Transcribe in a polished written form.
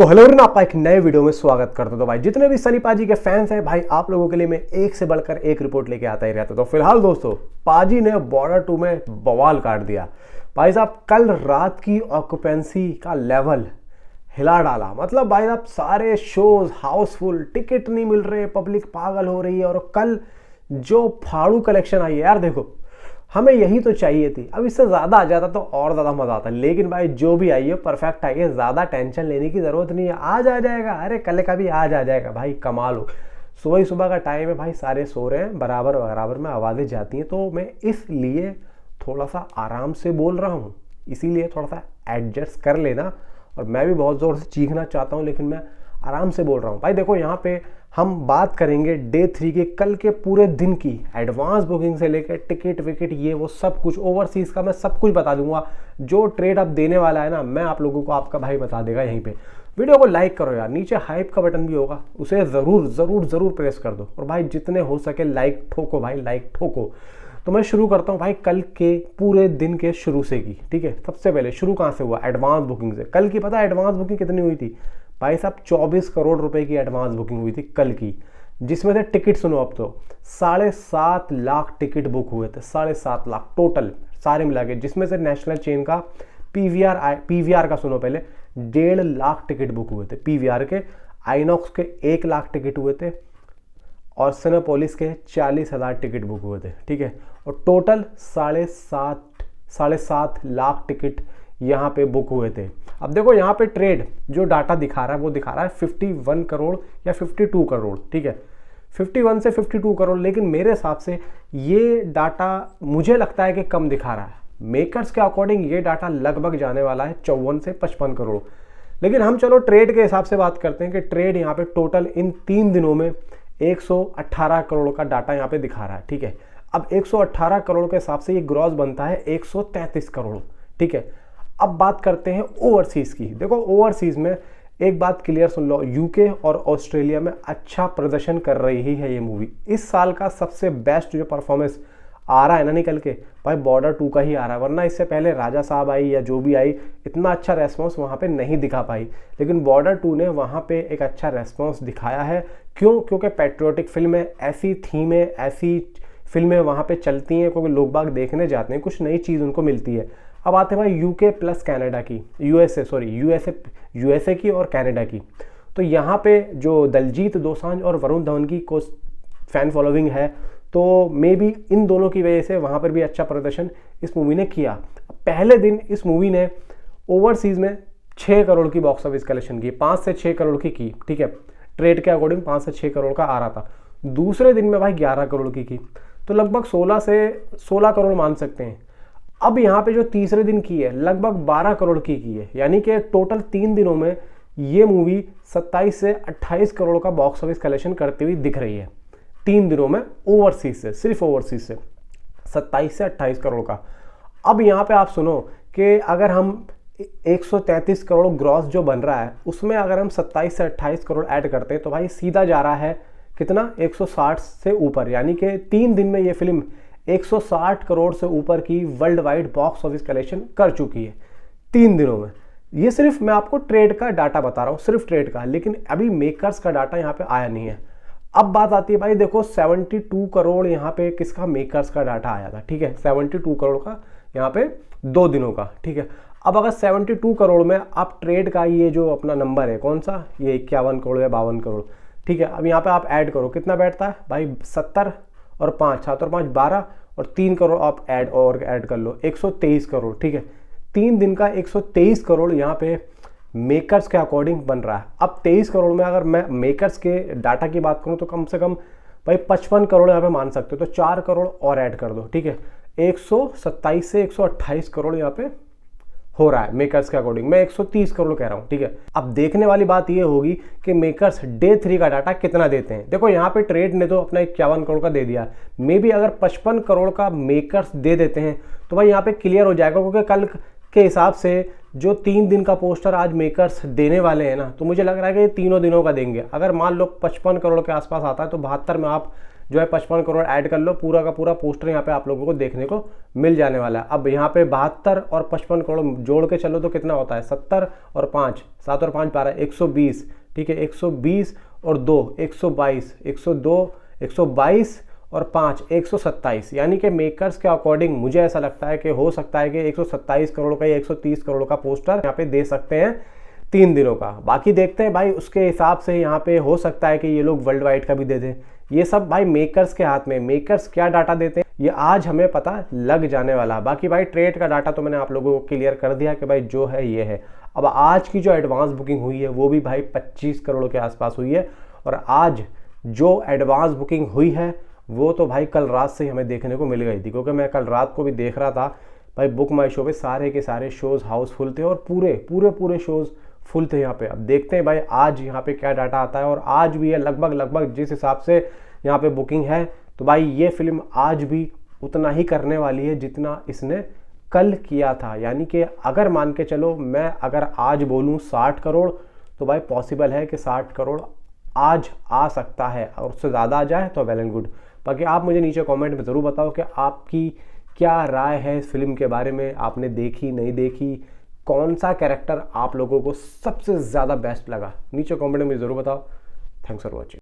तो hello everyone, आपका एक नए वीडियो में स्वागत करता हूं। तो भाई जितने भी सनी पाजी के फैंस हैं भाई, आप लोगों के लिए मैं एक से बढ़कर एक रिपोर्ट लेके आता ही रहता। तो फिलहाल दोस्तों, पाजी ने बॉर्डर 2 में बवाल काट दिया भाई साहब। कल रात की ऑक्यूपेंसी का लेवल हिला डाला। मतलब भाई साहब सारे शोज हाउसफुल, टिकट नहीं मिल रहे, पब्लिक पागल हो रही है। और कल जो फाड़ू कलेक्शन आई है यार, देखो हमें यही तो चाहिए थी। अब इससे ज़्यादा आ जाता तो और ज़्यादा मज़ा आता, लेकिन भाई जो भी आई है परफेक्ट आई है। ज़्यादा टेंशन लेने की ज़रूरत नहीं है, आज आ जाएगा। अरे कल का भी आज आ जाएगा भाई, कमाल हो। सुबह ही सुबह का टाइम है भाई, सारे सो रहे हैं, बराबर बराबर में आवाज़ें जाती हैं। तो मैं इसलिए थोड़ा सा आराम से बोल रहा हूँ, इसीलिए थोड़ा सा एडजस्ट कर लेना। और मैं भी बहुत ज़ोर से चीखना चाहता हूँ, लेकिन मैं आराम से बोल रहा हूँ भाई। देखो यहाँ पे हम बात करेंगे डे 3 के कल के पूरे दिन की, एडवांस बुकिंग से लेकर टिकट विकेट ये वो सब कुछ, ओवरसीज़ का मैं सब कुछ बता दूंगा। जो ट्रेड अब देने वाला है ना, मैं आप लोगों को आपका भाई बता देगा यहीं पे। वीडियो को लाइक करो यार, नीचे हाइप का बटन भी होगा, उसे ज़रूर ज़रूर ज़रूर प्रेस कर दो। और भाई जितने हो सके लाइक ठोको भाई, लाइक ठोको। तो मैं शुरू करता हूँ भाई कल के पूरे दिन के शुरू से की, ठीक है। सबसे पहले शुरू कहाँ से हुआ? एडवांस बुकिंग से। कल की पता है एडवांस बुकिंग कितनी हुई थी भाई साहब? 24 करोड़ रुपए की एडवांस बुकिंग हुई थी कल की, जिसमें से टिकट सुनो अब तो 7.5 लाख टिकट बुक हुए थे। 7.5 लाख टोटल सारे मिला के, जिसमें से नेशनल चेन का पीवीआर का सुनो पहले 1.5 लाख टिकट बुक हुए थे पीवीआर के। आइनॉक्स के 1 लाख टिकट हुए थे और सिनेपोलिस के 40,000 टिकट बुक हुए थे, ठीक है। और टोटल 7.5 लाख टिकट यहाँ पे बुक हुए थे। अब देखो यहाँ पे ट्रेड जो डाटा दिखा रहा है वो दिखा रहा है 51 करोड़ या 52 करोड़, ठीक है। 51 से 52 करोड़, लेकिन मेरे हिसाब से ये डाटा मुझे लगता है कि कम दिखा रहा है। मेकर्स के अकॉर्डिंग ये डाटा लगभग जाने वाला है 54 से 55 करोड़। लेकिन हम चलो ट्रेड के हिसाब से बात करते हैं कि ट्रेड यहाँ पे टोटल इन 3 दिनों में 118 करोड़ का डाटा यहाँ पे दिखा रहा है, ठीक है। अब 118 करोड़ के हिसाब से ये ग्रॉस बनता है 133 करोड़, ठीक है। अब बात करते हैं ओवरसीज़ की। देखो ओवरसीज़ में एक बात क्लियर सुन लो, यूके और ऑस्ट्रेलिया में अच्छा प्रदर्शन कर रही है ये मूवी। इस साल का सबसे बेस्ट जो परफॉर्मेंस आ रहा है ना निकल के भाई, बॉर्डर 2 का ही आ रहा है। वरना इससे पहले राजा साहब आई या जो भी आई, इतना अच्छा रेस्पॉन्स वहाँ पे नहीं दिखा पाई। लेकिन बॉर्डर 2 ने वहाँ पे एक अच्छा रेस्पॉन्स दिखाया है। क्यों? क्योंकि पैट्रियोटिक फिल्में, ऐसी थीमें, ऐसी फिल्में वहाँ पे चलती हैं, क्योंकि लोग बाग देखने जाते हैं, कुछ नई चीज़ उनको मिलती है। अब आते हैं भाई यूके प्लस कनाडा की, यूएसए की और कनाडा की। तो यहाँ पे जो दलजीत दोसांझ और वरुण धवन की कुछ फैन फॉलोइंग है, तो मे बी इन दोनों की वजह से वहाँ पर भी अच्छा प्रदर्शन इस मूवी ने किया। पहले दिन इस मूवी ने ओवरसीज़ में 6 करोड़ की बॉक्स ऑफिस कलेक्शन की, 5 से 6 करोड़ की, ठीक है। ट्रेड के अकॉर्डिंग 5 से 6 करोड़ का आ रहा था। दूसरे दिन में भाई 11 करोड़ की, तो लगभग 16 से 16 करोड़ मान सकते हैं। अब यहाँ पे जो तीसरे दिन की है लगभग 12 करोड़ की है, यानी कि टोटल 3 दिनों में ये मूवी 27 से 28 करोड़ का बॉक्स ऑफिस कलेक्शन करती हुई दिख रही है। 3 दिनों में ओवरसीज से, सिर्फ ओवरसीज से 27 से 28 करोड़ का। अब यहाँ पे आप सुनो कि अगर हम 133 करोड़ ग्रॉस जो बन रहा है, उसमें अगर हम 27 से 28 करोड़ ऐड करते हैं तो भाई सीधा जा रहा है कितना, 160 से ऊपर। यानी कि 3 दिन में ये फिल्म 160 करोड़ से ऊपर की world wide box office collection कर चुकी है 3 दिनों में। ये सिर्फ मैं आपको ट्रेड का डाटा बता रहा हूँ, सिर्फ ट्रेड का, लेकिन अभी मेकर्स का डाटा यहाँ पे आया नहीं है। अब बात आती है भाई, देखो 72 करोड़ यहाँ पे किसका, मेकर्स का डाटा आया था, ठीक है। 72 करोड़ का यहाँ पे 2 दिनों का, ठीक है। अब अगर 72 करोड़ में आप ट्रेड का ये जो अपना नंबर है कौन सा, ये 51 करोड़ या 52 करोड़, ठीक है। अब यहाँ पे आप ऐड करो, कितना बैठता है भाई, 70 और 5, 7 और 5 12 और 3 करोड़ आप ऐड कर लो, 123 करोड़, ठीक है। 3 दिन का 123 करोड़ यहाँ पे मेकर्स के अकॉर्डिंग बन रहा है। अब 23 करोड़ में अगर मैं मेकर्स के डाटा की बात करूँ तो कम से कम भाई 55 करोड़ यहाँ पे मान सकते हो, तो 4 करोड़ और ऐड कर दो, ठीक है। 127 से 128 करोड़ यहाँ पे हो रहा है मेकर्स के अकॉर्डिंग। मैं 130 करोड़ कह रहा हूँ, ठीक है। अब देखने वाली बात ये होगी कि मेकर्स डे 3 का डाटा कितना देते हैं। देखो यहाँ पे ट्रेड ने तो अपना 51 करोड़ का दे दिया, मे बी अगर 55 करोड़ का मेकर्स दे देते हैं तो भाई यहाँ पे क्लियर हो जाएगा, क्योंकि कल के हिसाब से जो 3 दिन का पोस्टर आज मेकर्स देने वाले हैं ना, तो मुझे लग रहा है कि ये तीनों दिनों का देंगे। अगर मान लो 55 करोड़ के आसपास आता है तो 72 में आप जो है 55 करोड़ ऐड कर लो, पूरा का पूरा पोस्टर यहाँ पे आप लोगों को देखने को मिल जाने वाला है। अब यहाँ पे 72 और 55 करोड़ जोड़ के चलो तो कितना होता है, 70 और 5, 7 और 5 12, 120, ठीक है, 120 और 2 122, 102, 122 और 5 127। यानी कि मेकर्स के अकॉर्डिंग मुझे ऐसा लगता है कि हो सकता है कि 127 करोड़ का या 130 करोड़ का पोस्टर यहाँ पे दे सकते हैं 3 दिनों का। बाकी देखते हैं भाई, उसके हिसाब से यहाँ पे हो सकता है कि ये लोग वर्ल्ड वाइड का भी दे दें। ये सब भाई मेकर्स के हाथ में, मेकर्स क्या डाटा देते हैं ये आज हमें पता लग जाने वाला है। बाकी भाई ट्रेड का डाटा तो मैंने आप लोगों को क्लियर कर दिया कि भाई जो है ये है। अब आज की जो एडवांस बुकिंग हुई है वो भी भाई 25 करोड़ के आसपास हुई है, और आज जो एडवांस बुकिंग हुई है वो तो भाई कल रात से हमें देखने को मिल गई थी, क्योंकि मैं कल रात को भी देख रहा था भाई बुक माई शो पे सारे के सारे शोज़ हाउसफुल थे और पूरे शोज़ फुल थे यहाँ पे। अब देखते हैं भाई आज यहाँ पे क्या डाटा आता है, और आज भी है लगभग जिस हिसाब से यहाँ पे बुकिंग है तो भाई ये फिल्म आज भी उतना ही करने वाली है जितना इसने कल किया था। यानी कि अगर मान के चलो मैं अगर आज बोलूँ 60 करोड़ तो भाई पॉसिबल है कि 60 करोड़ आज आ सकता है, और उससे ज़्यादा आ जाए तो वेल एंड गुड। बाकी आप मुझे नीचे कमेंट में ज़रूर बताओ कि आपकी क्या राय है इस फिल्म के बारे में, आपने देखी नहीं देखी, कौन सा कैरेक्टर आप लोगों को सबसे ज़्यादा बेस्ट लगा, नीचे कमेंट में ज़रूर बताओ। Thanks for watching.